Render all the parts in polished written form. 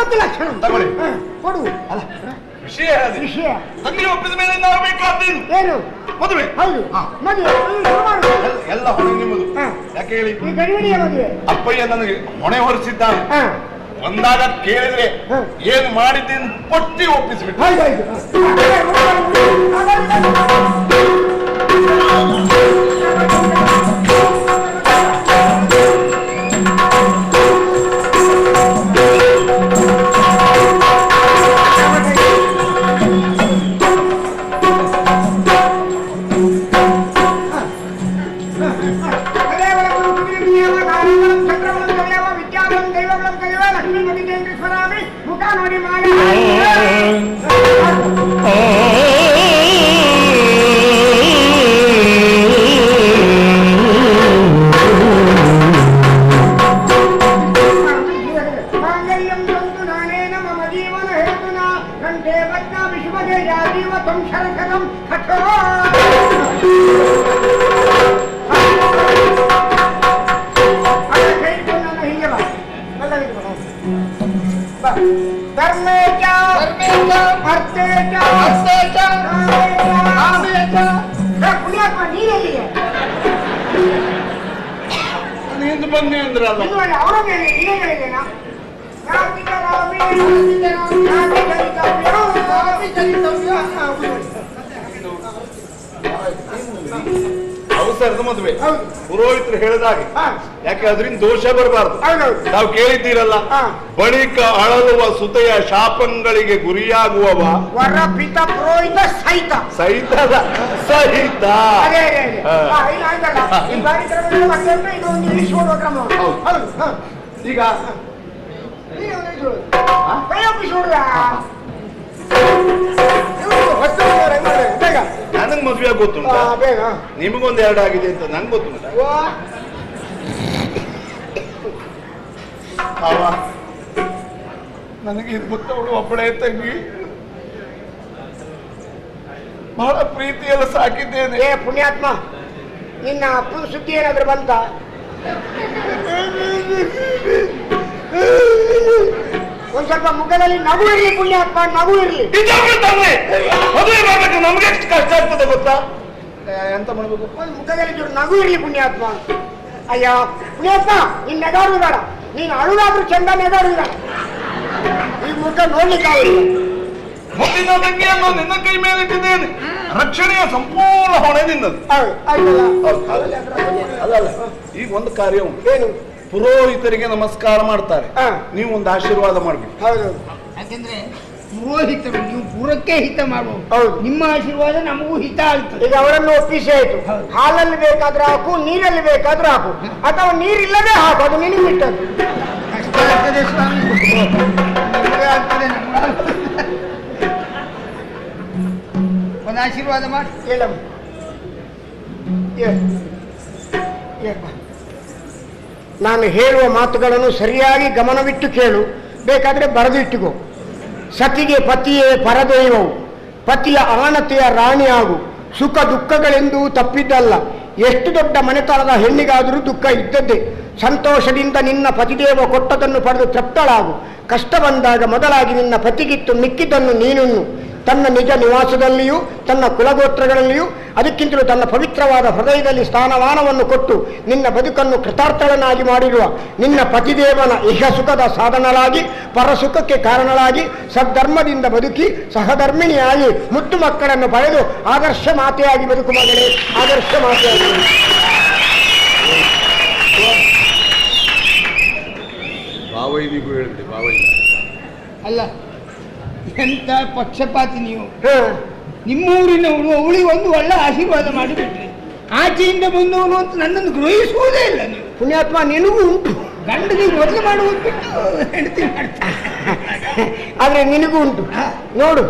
40 ಲಕ್ಷ ತಗೊಳ್ಳಿ. ಕೊಡು. ಅಲ್ಲ ವಿಷಯ ವಿಷಯ ತಂಗಿ ಒಪ್ಪಿದ ಮೇಲೆ ಆಗಬೇಕಾದ್ದೇನು? ಏನು? ಮದುವೆ. ಹೌದು, ಮದುವೆ ಶುರು ಮಾಡು. ಎಲ್ಲ ಹೊಣೆ ನಿಮ್ಮದು. ಯಾಕೆ ಹೇಳಿ? ಈ ಗಡಿಬಿಡಿಯ ಮದುವೆ. ಅಪ್ಪಯ್ಯ ನನಗೆ ಹೊಣೆ ಹೊರಿಸಿದ್ದಾನೆ. ಒಂದಾಗ ಕೇಳಿದ್ರೆ ಏನು ಮಾಡಿದ್ದೇನೆ ಕೊಟ್ಟಿ ಒಪ್ಪಿಸ್ಬಿಟ್ಟು. ಬನ್ನಿ ಅಂದ್ರಲ್ಲ ಅವಸರದ ಮದುವೆ ಪುರೋಹಿತರು ಹೇಳಿದಾಗೆ. ಯಾಕೆ ಅದರಿಂದ ದೋಷ ಬರಬಾರ್ದು. ನಾವು ಕೇಳಿದ್ದೀರಲ್ಲ, ಬಳಿಕ ಅಳಲುವ ಸುತೆಯ ಶಾಪಗಳಿಗೆ ಗುರಿಯಾಗುವವ ವರಪಿತ ಪುರೋಹಿತ ಸಹಿತ ಸಹಿತದ ಸಹಿತ. ಈಗ ನನಗ್ ಮದುವೆ ಗೊತ್ತುಂಟ, ನಿಮಗೊಂದು 2 ಆಗಿದೆ ಅಂತ ನಂಗೆ ಗೊತ್ತುಂಟ. ನನಗೆ ಇದು ಗೊತ್ತವಳು ಒಬ್ಬಳೇ ತಂಗಿ, ಬಹಳ ಪ್ರೀತಿಯೆಲ್ಲ ಸಾಕಿದ್ದೇನೆ. ಪುಣ್ಯಾತ್ಮ, ನಿನ್ನ ಅಪ್ಪನ ಸುದ್ದಿ ಏನಾದ್ರೂ ಬಂತ? ಒಂದ್ ಸ್ವಲ್ಪ ಮುಖದಲ್ಲಿ ನಗು ಇರ್ಲಿ ಪುಣ್ಯಾತ್ಮ, ನಗು ಇರ್ಲಿ. ಮದುವೆ ಮಾಡ್ಬೇಕು ನಮ್ಗೆ ಎಷ್ಟು ಕಷ್ಟ ಆಗ್ತದೆ ಗೊತ್ತಾ? ಎಂತ ಮಾಡ್ಬೇಕು? ಒಂದ್ ಮುಖದಲ್ಲಿ ಚೂರು ನಗು ಇರ್ಲಿ ಪುಣ್ಯಾತ್ಮ. ಅಯ್ಯ ಪುಣ್ಯಾತ್ಮ, ನೀನ್ ನೆಗಾಡುದು ಬೇಡ, ನೀನ್ ಅಳುದಾದ್ರೂ ಚಂದ ನೆಗಾಡುದು ಬೇಡ. ಈ ಮುಖ ನೋಡ್ಲಿಕ್ಕಾಗಲ್ಲ. ಮೊದಲಿನ ತಂಗಿಯನ್ನು ನಿನ್ನ ಕೈ ಮೇಲೆ ಇಟ್ಟಿದ್ದೇನೆ, ರಕ್ಷಣೆಯ ಸಂಪೂರ್ಣ ಹೊಣೆ ನಿನ್ನದು. ಅದಲ್ಲ, ಈಗ ಒಂದು ಕಾರ್ಯ ಉಂಟು. ಏನು? ಪುರೋಹಿತರಿಗೆ ನಮಸ್ಕಾರ ಮಾಡ್ತಾರೆ, ನೀವು ಒಂದು ಆಶೀರ್ವಾದ ಮಾಡ್ಬೇಕು. ಹೌದು, ಯಾಕೆಂದ್ರೆ ಪುರೋಹಿತರು ನೀವು ಪುರಕ್ಕೆ ಹಿತ ಮಾಡುವುದು. ಹೌದು, ನಿಮ್ಮ ಆಶೀರ್ವಾದ ನಮಗೂ ಹಿತ ಆಗ್ತದೆ. ಈಗ ಅವರನ್ನು ಒಪ್ಪಿಸಿ ಆಯ್ತು. ಹಾಲಲ್ಲಿ ಬೇಕಾದ್ರೂ ಹಾಕು, ನೀರಲ್ಲಿ ಬೇಕಾದ್ರೂ ಹಾಕು, ಅಥವಾ ನೀರಿಲ್ಲದೆ ಹಾಕು, ಅದು ನಿನಗೆ ಬಿಟ್ಟದ್ದು. ಕಷ್ಟ ಆಗ್ತದೆ ಸ್ವಾಮಿ, ಆಗ್ತದೆ. ಒಂದು ಆಶೀರ್ವಾದ ಮಾಡಿ ಹೇಳಮ್ಮ. ನಾನು ಹೇಳುವ ಮಾತುಗಳನ್ನು ಸರಿಯಾಗಿ ಗಮನವಿಟ್ಟು ಕೇಳು, ಬೇಕಾದ್ರೆ ಬರೆದಿಟ್ಟುಕೋ. ಸತಿಗೆ ಪತಿಯೇ ಪರದೈವವು, ಪತಿಯ ಆಣತೆಯ ರಾಣಿಯಾಗು, ಸುಖ ದುಃಖಗಳೆಂದೂ ತಪ್ಪಿದ್ದಲ್ಲ. ಎಷ್ಟು ದೊಡ್ಡ ಮನೆತನದ ಹೆಣ್ಣಿಗಾದರೂ ದುಃಖ ಇದ್ದದ್ದೇ. ಸಂತೋಷದಿಂದ ನಿನ್ನ ಪತಿದೇವ ಕೊಟ್ಟದನ್ನು ಪಡೆದು ತೃಪ್ತಳಾಗು. ಕಷ್ಟ ಬಂದಾಗ ಮೊದಲಾಗಿ ನಿನ್ನ ಪತಿಗಿತ್ತು ಮಿಕ್ಕಿದ್ದನ್ನು ನೀನುಣ್ಣು. ತನ್ನ ನಿಜ ನಿವಾಸದಲ್ಲಿಯೂ ತನ್ನ ಕುಲಗೋತ್ರಗಳಲ್ಲಿಯೂ ಅದಕ್ಕಿಂತಲೂ ತನ್ನ ಪವಿತ್ರವಾದ ಹೃದಯದಲ್ಲಿ ಸ್ಥಾನಮಾನವನ್ನು ಕೊಟ್ಟು ನಿನ್ನ ಬದುಕನ್ನು ಕೃತಾರ್ಥಳನಾಗಿ ಮಾಡಿರುವ ನಿನ್ನ ಪತಿದೇವನ ಇಹ ಸುಖದ ಸಾಧನಳಾಗಿ ಪರಸುಖಕ್ಕೆ ಕಾರಣಳಾಗಿ ಸದ್ಧರ್ಮದಿಂದ ಬದುಕಿ ಸಹಧರ್ಮಿಣಿಯಾಗಿ ಮುದ್ದು ಮಕ್ಕಳನ್ನು ಪಡೆದು ಆದರ್ಶ ಮಾತೆಯಾಗಿ ಬದುಕು ಮಗಳೇ, ಆದರ್ಶ ಮಾತೆಯಾಗಿ. ಬಾವೈನಿಗೂ ಹೇಳಿದೆ, ಬಾವೈನಿ ಅಲ್ಲ, ಎಂತ ಪಕ್ಷಪಾತಿ ನೀವು. ನಿಮ್ಮೂರಿನವಳು ಅವಳಿಗೆ ಒಂದು ಒಳ್ಳೆ ಆಶೀರ್ವಾದ ಮಾಡಿಬಿಟ್ರಿ. ಆಚೆಯಿಂದ ಬಂದವನು ಅಂತ ನನ್ನನ್ನು ಗ್ರಹಿಸುವುದೇ ಇಲ್ಲ ನೀವು. ಪುಣ್ಯಾತ್ಮ, ನಿನಗೂ ಉಂಟು. ಗಂಡನಿಗೆ ಮೊದಲು ಮಾಡುವುದು ಬಿಟ್ಟು ಹೆಂಡತಿ ಮಾಡ್ತಾರೆ, ಆದ್ರೆ ನಿನಗೂ ಉಂಟು. ನೋಡು,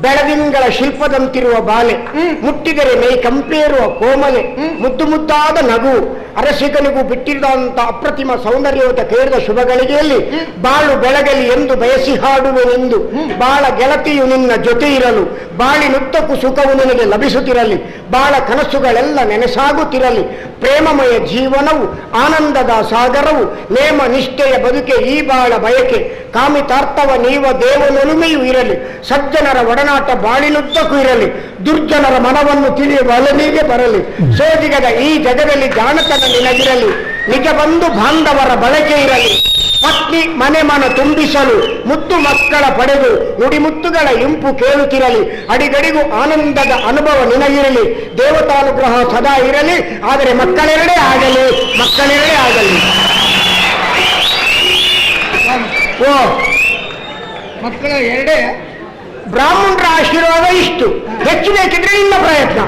ಬೆಳದಿಂಗಳ ಶಿಲ್ಪದಂತಿರುವ ಬಾಲೆ, ಮುಟ್ಟಿದರೆ ಮೈ ಕಂಪೇರುವ ಕೋಮಲೆ, ಮುದ್ದು ಮುದ್ದಾದ ನಗು, ಅರಸಿಗನಿಗೂ ಬಿಟ್ಟಿರುವಂತ ಅಪ್ರತಿಮ ಸೌಂದರ್ಯಯುತ ಕೇಳಿದ ಶುಭಗಳಿಗೆಯಲ್ಲಿ ಬಾಳು ಬೆಳಗಲಿ ಎಂದು ಬಯಸಿ ಹಾಡುವೆನೆಂದು. ಬಾಳ ಗೆಳತಿಯು ನಿನ್ನ ಜೊತೆ ಇರಲು, ಬಾಳಿನುದ್ದಕ್ಕೂ ಸುಖವು ನಿನಗೆ ಲಭಿಸುತ್ತಿರಲಿ, ಬಾಳ ಕನಸುಗಳೆಲ್ಲ ನೆನೆಸಾಗುತ್ತಿರಲಿ. ಪ್ರೇಮಮಯ ಜೀವನವು, ಆನಂದದ ಸಾಗರವು, ನೇಮ ನಿಷ್ಠೆಯ ಬದುಕೆ ಈ ಬಾಳ ಬಯಕೆ. ಕಾಮಿತಾರ್ಥವ ನೀವ ದೇವನೊಲುಮೆಯೂ ಇರಲಿ, ಸಜ್ಜನರ ಒಡನಾಟ ಬಾಳಿನುದ್ದಕ್ಕೂ ಇರಲಿ, ದುರ್ಜನರ ಮನವನ್ನು ತಿಳಿಯುವ ಅಲನಿಗೆ ಬರಲಿ, ಸೋಜಿಗದ ಈ ಜಗದಲ್ಲಿ ಜಾಣತನ ನಿನಗಿರಲಿ, ನಿಜ ಬಂಧು ಬಾಂಧವರ ಬಳಕೆ ಇರಲಿ, ಪತ್ನಿ ಮನೆ ಮನ ತುಂಬಿಸಲು ಮುತ್ತು ಮಕ್ಕಳ ಪಡೆದು ನುಡಿಮುತ್ತುಗಳ ಇಂಪು ಕೇಳುತ್ತಿರಲಿ, ಅಡಿಗಡಿಗೂ ಆನಂದದ ಅನುಭವ ನಿನಗಿರಲಿ, ದೇವತಾನುಗ್ರಹ ಸದಾ ಇರಲಿ, ಆದರೆ ಮಕ್ಕಳೆರಡೇ ಆಗಲಿ. ಓ ಮಕ್ಕಳ ಎರಡೇ ಬ್ರಾಹ್ಮಣರ ಆಶೀರ್ವಾದ ಇಷ್ಟು, ಹೆಚ್ಚು ಬೇಕಿದ್ರೆ ನಿನ್ನ ಪ್ರಯತ್ನ.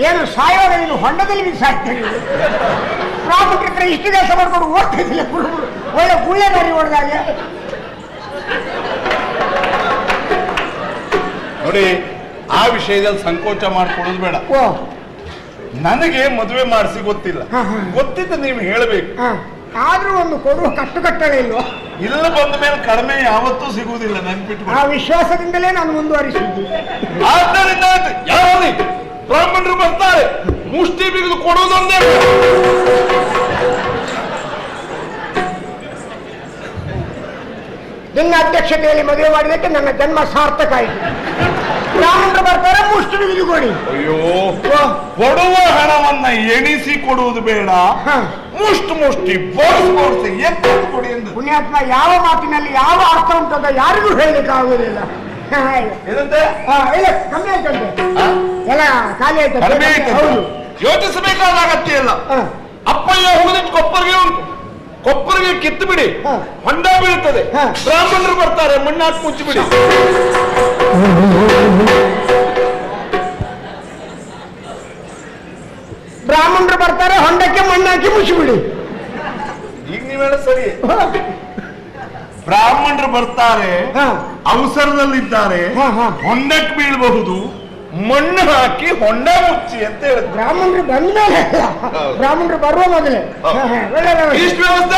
ಏನು ಸಾಯೋದ ನೀನು ಹೊಂಡದಲ್ಲಿ ಬಿಸಾಕ್ತೇನೆ. ಪ್ರಾಫಿಟ್ ಹತ್ರ ಇಷ್ಟು ಕೆಲಸ ಮಾಡ್ಕೊಂಡು ಓಡ್ತಿದ್ದಿಲ್ಲ, ಒಳ್ಳೆ ಗುಳ್ಳೆ ದಾರಿ ಹೊಡೆದಾಗೆ. ನೋಡಿ, ಆ ವಿಷಯದಲ್ಲಿ ಸಂಕೋಚ ಮಾಡ್ಕೊಳ್ಳೋದು ಬೇಡ. ನನಗೆ ಮದುವೆ ಮಾಡಿಸಿ ಗೊತ್ತಿಲ್ಲ, ಗೊತ್ತಿದ್ದ ನೀವು ಹೇಳಬೇಕು. ಆದ್ರೂ ಒಂದು ಕೊಡುವ ಕಟ್ಟಳೆ ಇಲ್ವಾ? ಇಲ್ಲ, ಬಂದ ಮೇಲೆ ಕಡಿಮೆ ಯಾವತ್ತೂ ಸಿಗುವುದಿಲ್ಲ, ನೆನ್ಪಿಟ್ಟು. ಆ ವಿಶ್ವಾಸದಿಂದಲೇ ನಾನು ಮುಂದುವರಿಸಿದ್ದು. ಆದ್ದರಿಂದ ಯಾರು ಬ್ರಾಹ್ಮಣರು ಬರ್ತಾರೆ, ಮುಷ್ಟಿ ಬಿಗಿದು ಕೊಡುವುದೊಂದೇ. ನಿನ್ನ ಅಧ್ಯಕ್ಷತೆಯಲ್ಲಿ ಮದುವೆ ಮಾಡಿದಕ್ಕೆ ನನ್ನ ಜನ್ಮ ಸಾರ್ಥಕ ಆಯಿತು. ಬ್ರಾಹ್ಮಣರು ಬರ್ತಾರೆ, ಮುಷ್ಟಿ ಬಿಗಿದು ಕೊಡಿ. ಅಯ್ಯೋ, ಕೊಡುವ ಹಣವನ್ನ ಎಣಿಸಿ ಕೊಡುವುದು ಬೇಡ, ಮುಷ್ಟಿ ಬೋರ್ಸಿ ಎತ್ತು ಕೊಡಿ ಎಂದು. ಪುಣ್ಯಾತ್ಮ, ಯಾವ ಮಾತಿನಲ್ಲಿ ಯಾವ ಅರ್ಥ ಉಂಟದ ಯಾರಿಗೂ ಹೇಳಲಿಕ್ಕೆ ಆಗುವುದಿಲ್ಲ. ಕಮ್ಮಿ ಆಯ್ತಂತೆ, ಎಲ್ಲ ಖಾಲಿ ಆಯ್ತು. ಯೋಚಿಸಬೇಕಾದ ಅಗತ್ಯ ಇಲ್ಲ. ಅಪ್ಪಯ್ಯ ಹೋಗದಿಟ್ಟು ಕೊಪ್ಪರಿಗೆ ಉಂಟು, ಕೊಪ್ಪರಿಗೆ ಕಿತ್ತು ಬಿಡಿ, ಹೊಂಡ ಬೀಳುತ್ತದೆ. ಬ್ರಾಹ್ಮಣರು ಬರ್ತಾರೆ, ಮಣ್ಣಾಕಿ ಮುಚ್ಚಿ ಬಿಡಿ. ಬ್ರಾಹ್ಮಣರು ಬರ್ತಾರೆ, ಹೊಂಡಕ್ಕೆ ಮಣ್ಣಾಕಿ ಮುಚ್ಚಿಬಿಡಿ. ಈಗ ನೀವೇಳ ಸರಿ. ಬ್ರಾಹ್ಮಣರು ಬರ್ತಾರೆ, ಅವಸರದಲ್ಲಿದ್ದಾರೆ, ಹೊಂಡಕ್ಕೆ ಬೀಳಬಹುದು, ಮಣ್ಣು ಹಾಕಿ ಹೊಂಡ ಮುಚ್ಚಿ ಅಂತ ಹೇಳಿದ್ರು. ಬ್ರಾಹ್ಮಣರು ಬಂದ ಮೇಲೆ, ಬ್ರಾಹ್ಮಣರು ಬರುವ ಮೊದಲೇ ಇಷ್ಟು ವ್ಯವಸ್ಥೆ